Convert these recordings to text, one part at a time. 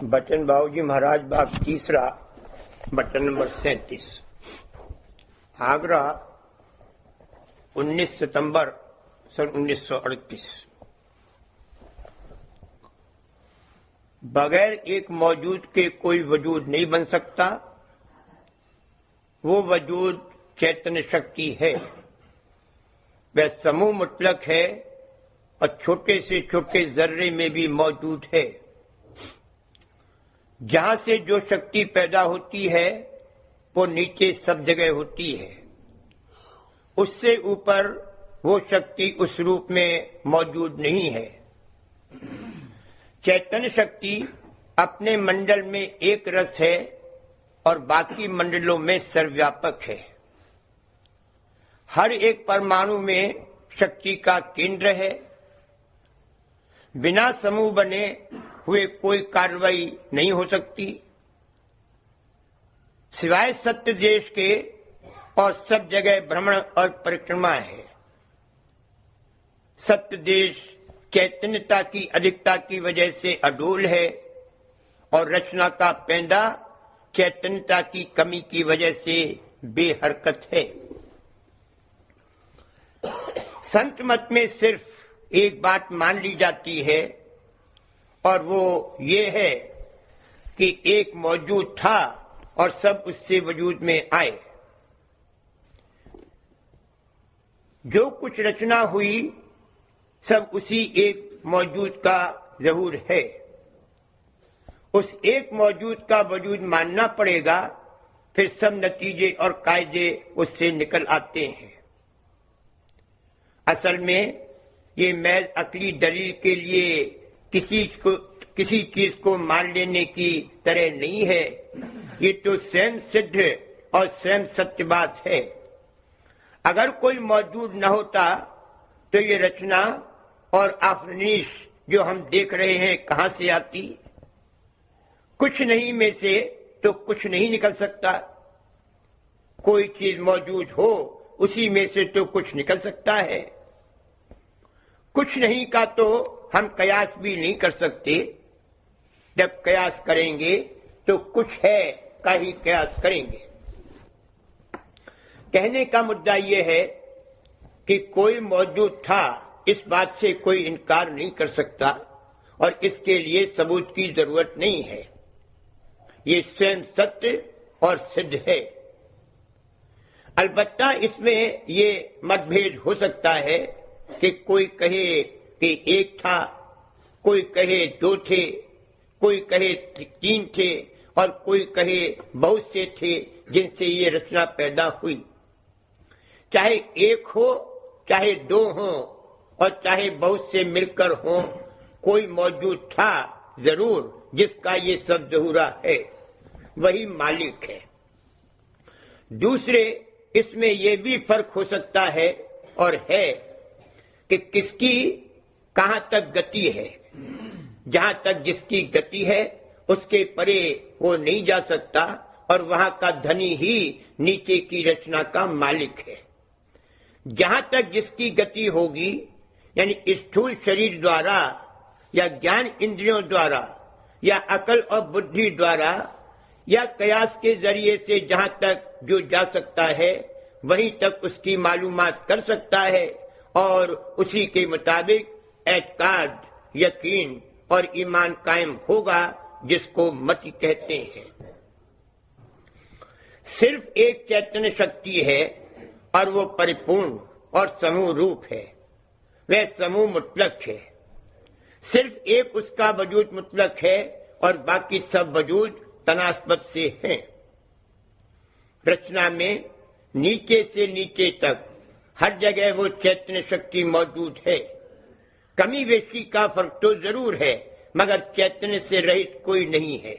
बचन बाबूजी महाराज बाग तीसरा, बटन नंबर 37। आगरा 19 सितंबर सन 1938। बगैर एक मौजूद के कोई वजूद नहीं बन सकता। वो वजूद चैतन्य शक्ति है। वह समूह मुतलक है और छोटे से छोटे जर्रे में भी मौजूद है। जहां से जो शक्ति पैदा होती है वो नीचे सब जगह होती है। उससे ऊपर वो शक्ति उस रूप में मौजूद नहीं है। चैतन्य शक्ति अपने मंडल में एक रस है और बाकी मंडलों में सर्वव्यापक है। हर एक परमाणु में शक्ति का केंद्र है। बिना समूह बने हुए कोई कार्रवाई नहीं हो सकती, सिवाय सत्य देश के, और सब जगह भ्रमण और परिक्रमा है। सत्य देश चैतन्यता की अधिकता की वजह से अडोल है और रचना का पैंदा चैतन्यता की कमी की वजह से बेहरकत है। संत मत में सिर्फ एक बात मान ली जाती है और वो ये है कि एक मौजूद था और सब उससे वजूद में आए। जो कुछ रचना हुई सब उसी एक मौजूद का ज़हूर है। उस एक मौजूद का वजूद मानना पड़ेगा, फिर सब नतीजे और कायदे उससे निकल आते हैं। असल में ये महज अकली दलील के लिए किसी चीज को मान लेने की तरह नहीं है। ये तो स्वयं सिद्ध और स्वयं सत्य बात है। अगर कोई मौजूद न होता तो ये रचना और आफरीश जो हम देख रहे हैं कहां से आती? कुछ नहीं में से तो कुछ नहीं निकल सकता। कोई चीज मौजूद हो उसी में से तो कुछ निकल सकता है। कुछ नहीं का तो हम कयास भी नहीं कर सकते। जब कयास करेंगे तो कुछ है का ही कयास करेंगे। कहने का मुद्दा यह है कि कोई मौजूद था, इस बात से कोई इनकार नहीं कर सकता और इसके लिए सबूत की जरूरत नहीं है। ये स्वयं सत्य और सिद्ध है। अलबत्ता इसमें ये मतभेद हो सकता है कि कोई कहे कि एक था, कोई कहे दो थे, कोई कहे तीन थे और कोई कहे बहुत से थे जिनसे ये रचना पैदा हुई। चाहे एक हो, चाहे दो हो और चाहे बहुत से मिलकर हो, कोई मौजूद था जरूर जिसका ये सब ज़हूरा है। वही मालिक है। दूसरे इसमें यह भी फर्क हो सकता है और है कि किसकी कहां तक गति है। जहां तक जिसकी गति है उसके परे वो नहीं जा सकता और वहां का धनी ही नीचे की रचना का मालिक है। जहां तक जिसकी गति होगी, यानी स्थूल शरीर द्वारा या ज्ञान इंद्रियों द्वारा या अकल और बुद्धि द्वारा या कयास के जरिए से जहां तक जो जा सकता है वहीं तक उसकी मालूमात कर सकता है और उसी के मुताबिक एतकाद, यकीन और ईमान कायम होगा, जिसको मति कहते हैं। सिर्फ एक चैतन्य शक्ति है और वो परिपूर्ण और समूह रूप है। वह समूह मुतलक है। सिर्फ एक उसका वजूद मुतलक है और बाकी सब वजूद तनास्बत से हैं। रचना में नीचे से नीचे तक हर जगह वो चैतन्य शक्ति मौजूद है। कमी बेशी का फर्क तो जरूर है, मगर चैतन्य से रहित कोई नहीं है।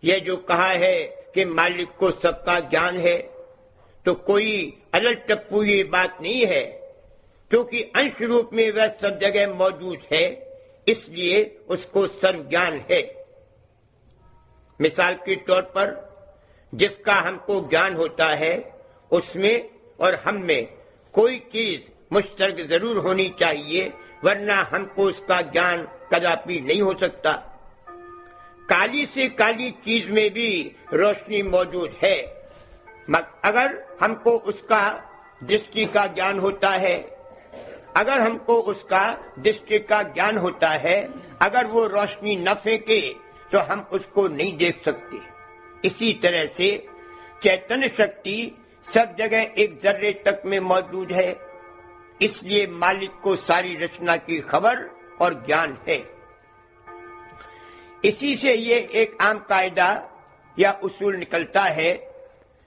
यह जो कहा है कि मालिक को सबका ज्ञान है, तो कोई अलग टप्पू ये बात नहीं है, क्योंकि अंश रूप में वह सब जगह मौजूद है, इसलिए उसको सर्व ज्ञान है। मिसाल के तौर पर जिसका हमको ज्ञान होता है उसमें और हम में कोई चीज मुश्तरक जरूर होनी चाहिए, वरना हमको उसका ज्ञान कदापि नहीं हो सकता। काली से काली चीज में भी रोशनी मौजूद है। अगर हमको उसका दृष्टि का ज्ञान होता है, अगर हमको उसका दृष्टि का ज्ञान होता है, अगर वो रोशनी न फेंके तो हम उसको नहीं देख सकते। इसी तरह से चैतन्य शक्ति सब जगह एक जर्रे तक में मौजूद है, इसलिए मालिक को सारी रचना की खबर और ज्ञान है। इसी से ये एक आम कायदा या उसूल निकलता है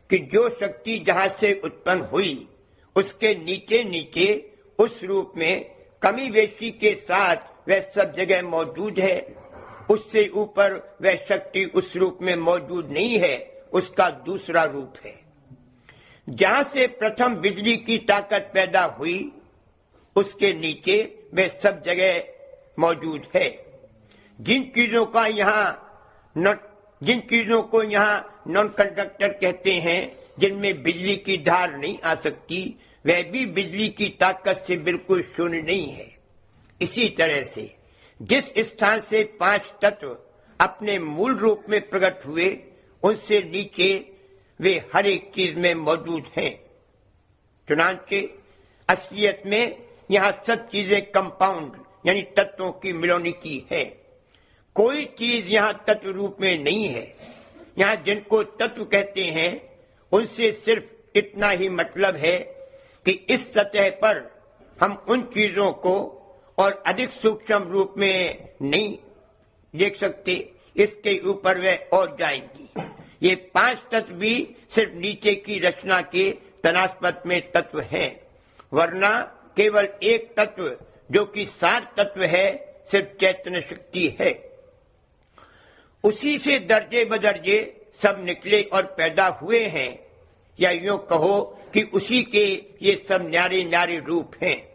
कि जो शक्ति जहां से उत्पन्न हुई उसके नीचे नीचे उस रूप में कमी बेशी के साथ वह सब जगह मौजूद है। उससे ऊपर वह शक्ति उस रूप में मौजूद नहीं है, उसका दूसरा रूप है। जहां से प्रथम बिजली की ताकत पैदा हुई उसके नीचे वह सब जगह मौजूद है। जिन चीजों को यहाँ नॉन कंडक्टर कहते हैं, जिनमें बिजली की धार नहीं आ सकती, वह भी बिजली की ताकत से बिल्कुल शून्य नहीं है। इसी तरह से जिस स्थान से 5 तत्व अपने मूल रूप में प्रकट हुए, उनसे नीचे वे हर एक चीज में मौजूद हैं। चुनांचे असलियत में यहाँ सब चीजें कंपाउंड यानी तत्वों की मिलोनिकी है। कोई चीज यहाँ तत्व रूप में नहीं है। यहाँ जिनको तत्व कहते हैं उनसे सिर्फ इतना ही मतलब है कि इस सतह पर हम उन चीजों को और अधिक सूक्ष्म रूप में नहीं देख सकते, इसके ऊपर वे और जाएंगी। ये 5 तत्व भी सिर्फ नीचे की रचना के तनास्पद में तत्व हैं, वरना केवल एक तत्व जो कि 7 तत्व है सिर्फ चैतन्य शक्ति है। उसी से दर्जे बदर्जे सब निकले और पैदा हुए हैं, या यूं कहो कि उसी के ये सब न्यारे न्यारे रूप हैं।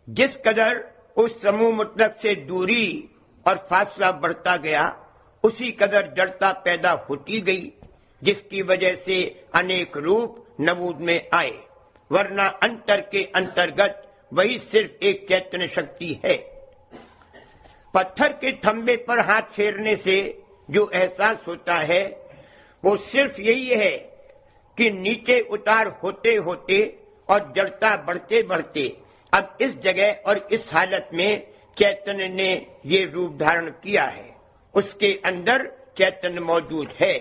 जिस कदर उस समूह मुतलक से दूरी और फासला बढ़ता गया, उसी कदर जड़ता पैदा होती गई, जिसकी वजह से अनेक रूप नमूद में आए, वरना अंतर के अंतर्गत वही सिर्फ एक चैतन्य शक्ति है। पत्थर के थंबे पर हाथ फेरने से जो एहसास होता है वो सिर्फ यही है कि नीचे उतार होते होते और जड़ता बढ़ते बढ़ते अब इस जगह और इस हालत में चैतन्य ने ये रूप धारण किया है। उसके अंदर चैतन्य मौजूद है।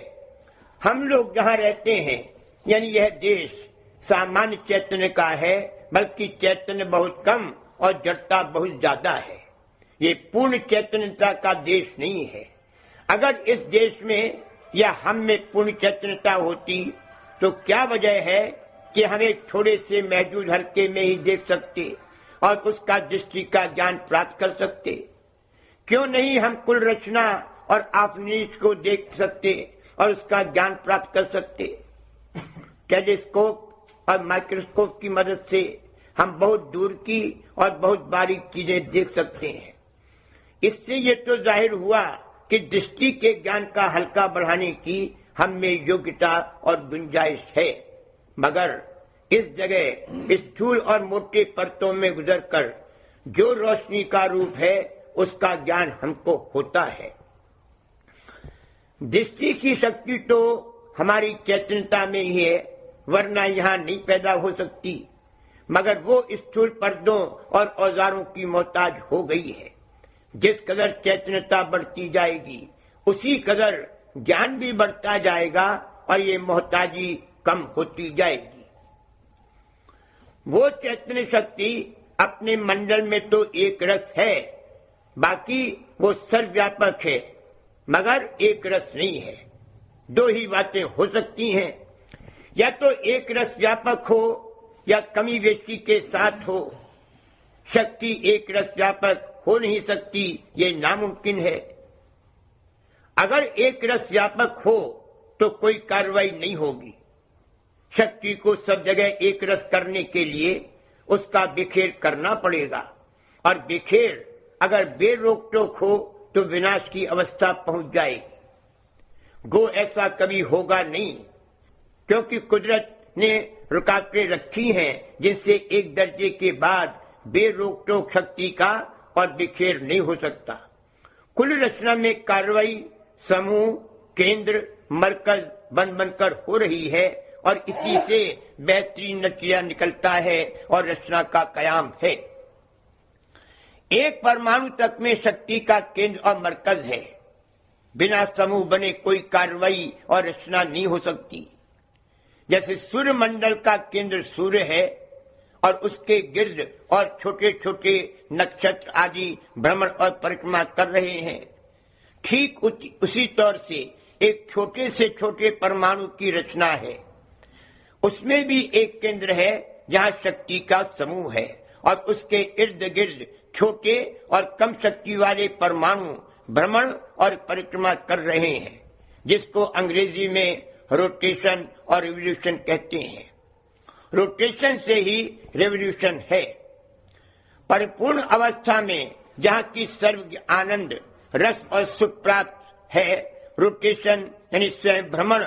हम लोग जहाँ रहते हैं यानी यह देश सामान्य चैतन्य का है, बल्कि चैतन्य बहुत कम और जड़ता बहुत ज्यादा है। ये पूर्ण चैतन्यता का देश नहीं है। अगर इस देश में या हम में पूर्ण चैतन्यता होती तो क्या वजह है कि हम एक थोड़े से महदूद हल्के में ही देख सकते और उसका दृष्टि का ज्ञान प्राप्त कर सकते? क्यों नहीं हम कुल रचना और आफनीश को देख सकते और उसका ज्ञान प्राप्त कर सकते? टेलीस्कोप और माइक्रोस्कोप की मदद से हम बहुत दूर की और बहुत बारीक चीजें देख सकते हैं। इससे ये तो जाहिर हुआ कि दृष्टि के ज्ञान का हल्का बढ़ाने की हम में योग्यता और गुंजाइश है, मगर इस जगह स्थूल और मोटे परतों में गुजरकर जो रोशनी का रूप है उसका ज्ञान हमको होता है। दृष्टि की शक्ति तो हमारी चैतन्यता में ही है, वरना यहाँ नहीं पैदा हो सकती, मगर वो स्थूल पर्दों और औजारों की मोहताज हो गई है। जिस कदर चैतन्यता बढ़ती जाएगी उसी कदर ज्ञान भी बढ़ता जाएगा और ये मोहताजी कम होती जाएगी। वो चैतन्य शक्ति अपने मंडल में तो एक रस है, बाकी वो सर्वव्यापक है, मगर एक रस नहीं है। दो ही बातें हो सकती हैं, या तो एक रस व्यापक हो या कमी बेशी के साथ हो। शक्ति एक रस व्यापक हो नहीं सकती, ये नामुमकिन है। अगर एक रस व्यापक हो तो कोई कार्रवाई नहीं होगी। शक्ति को सब जगह एक रस करने के लिए उसका बिखेर करना पड़ेगा, और बिखेर अगर बेरोक टोक हो तो विनाश की अवस्था पहुंच जाएगी। गो ऐसा कभी होगा नहीं, क्योंकि कुदरत ने रुकावटें रखी हैं जिनसे एक दर्जे के बाद बेरोक टोक शक्ति का और बिखेर नहीं हो सकता। कुल रचना में कार्रवाई समूह, केंद्र, मरकज बन बनकर हो रही है और इसी से बेहतरीन नतीजा निकलता है और रचना का कयाम है। एक परमाणु तक में शक्ति का केंद्र और मरकज है। बिना समूह बने कोई कार्रवाई और रचना नहीं हो सकती। जैसे सूर्य मंडल का केंद्र सूर्य है और उसके गिर्द और छोटे छोटे नक्षत्र आदि भ्रमण और परिक्रमा कर रहे हैं, ठीक उसी तौर से एक छोटे से छोटे परमाणु की रचना है। उसमें भी एक केंद्र है जहां शक्ति का समूह है और उसके इर्द गिर्द छोटे और कम शक्ति वाले परमाणु भ्रमण और परिक्रमा कर रहे हैं, जिसको अंग्रेजी में रोटेशन और रिवोल्यूशन कहते हैं। रोटेशन से ही रेवोल्यूशन है। परिपूर्ण अवस्था में जहाँ की सर्व आनंद, रस और सुख प्राप्त है, रोटेशन यानी स्वयं भ्रमण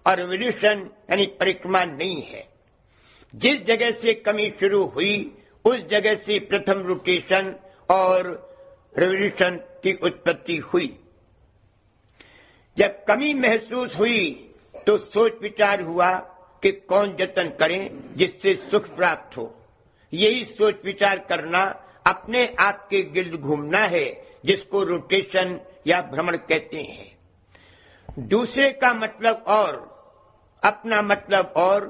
और रिवोल्यूशन यानी परिक्रमा नहीं है। जिस जगह से कमी शुरू हुई उस जगह से प्रथम रोटेशन और रिवोल्यूशन की उत्पत्ति हुई। जब कमी महसूस हुई तो सोच विचार हुआ कि कौन जतन करें जिससे सुख प्राप्त हो। यही सोच विचार करना अपने आप के गिर्द घूमना है, जिसको रोटेशन या भ्रमण कहते हैं। दूसरे का मतलब और अपना मतलब और,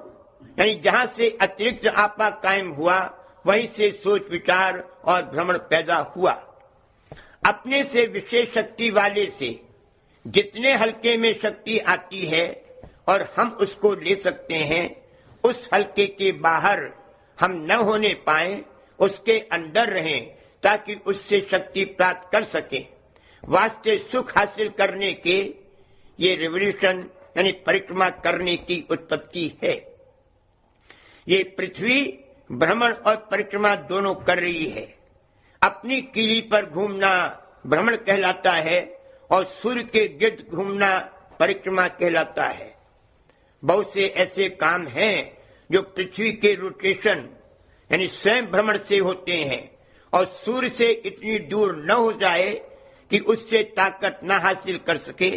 यानी जहां से अतिरिक्त आपा कायम हुआ वहीं से सोच विचार और भ्रमण पैदा हुआ। अपने से विशेष शक्ति वाले से जितने हल्के में शक्ति आती है और हम उसको ले सकते हैं, उस हल्के के बाहर हम न होने पाए, उसके अंदर रहें ताकि उससे शक्ति प्राप्त कर सके। वास्ते सुख हासिल करने के ये रिवोल्यूशन यानी परिक्रमा करने की उत्पत्ति है। ये पृथ्वी भ्रमण और परिक्रमा दोनों कर रही है। अपनी कीली पर घूमना भ्रमण कहलाता है और सूर्य के गिर्द घूमना परिक्रमा कहलाता है। बहुत से ऐसे काम हैं जो पृथ्वी के रोटेशन यानी स्वयं भ्रमण से होते हैं और सूर्य से इतनी दूर न हो जाए कि उससे ताकत न हासिल कर सके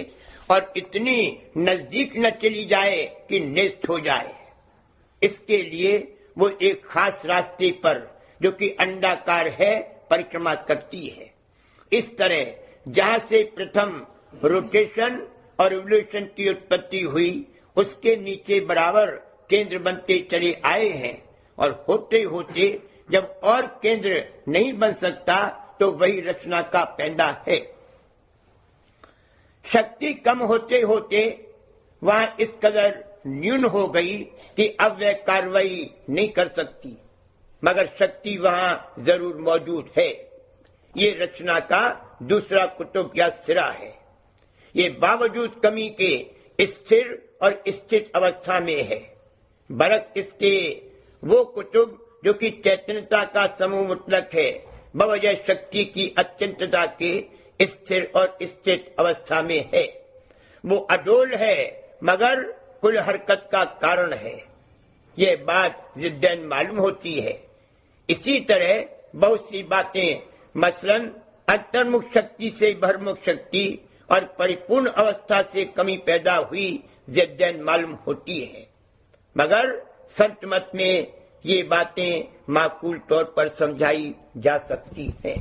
और इतनी नजदीक न चली जाए कि नष्ट हो जाए। इसके लिए वो एक खास रास्ते पर, जो कि अंडाकार है, परिक्रमा करती है। इस तरह जहां से प्रथम रोटेशन और रिवोल्यूशन की उत्पत्ति हुई, उसके नीचे बराबर केंद्र बनते चले आए हैं और होते होते जब और केंद्र नहीं बन सकता तो वही रचना का पैदा है। शक्ति कम होते होते वहां इस कदर न्यून हो गई कि अब वह कार्रवाई नहीं कर सकती, मगर शक्ति वहां जरूर मौजूद है। ये रचना का दूसरा कुतुब या सिरा है। ये बावजूद कमी के स्थिर और स्थित अवस्था में है। बरक्स इसके वो कुतुब जो कि चैतन्यता का समूह मुतलक है, बवजह शक्ति की अत्यंतता के स्थिर और स्थित अवस्था में है। वो अडोल है मगर कुल हरकत का कारण है। ये बात जिद्दन मालूम होती है। इसी तरह बहुत सी बातें, मसलन अंतर्मुख शक्ति से बहिर्मुख शक्ति और परिपूर्ण अवस्था से कमी पैदा हुई, जिद्दन मालूम होती है। मगर संत मत में ये बातें माकूल तौर पर समझाई जा सकती हैं।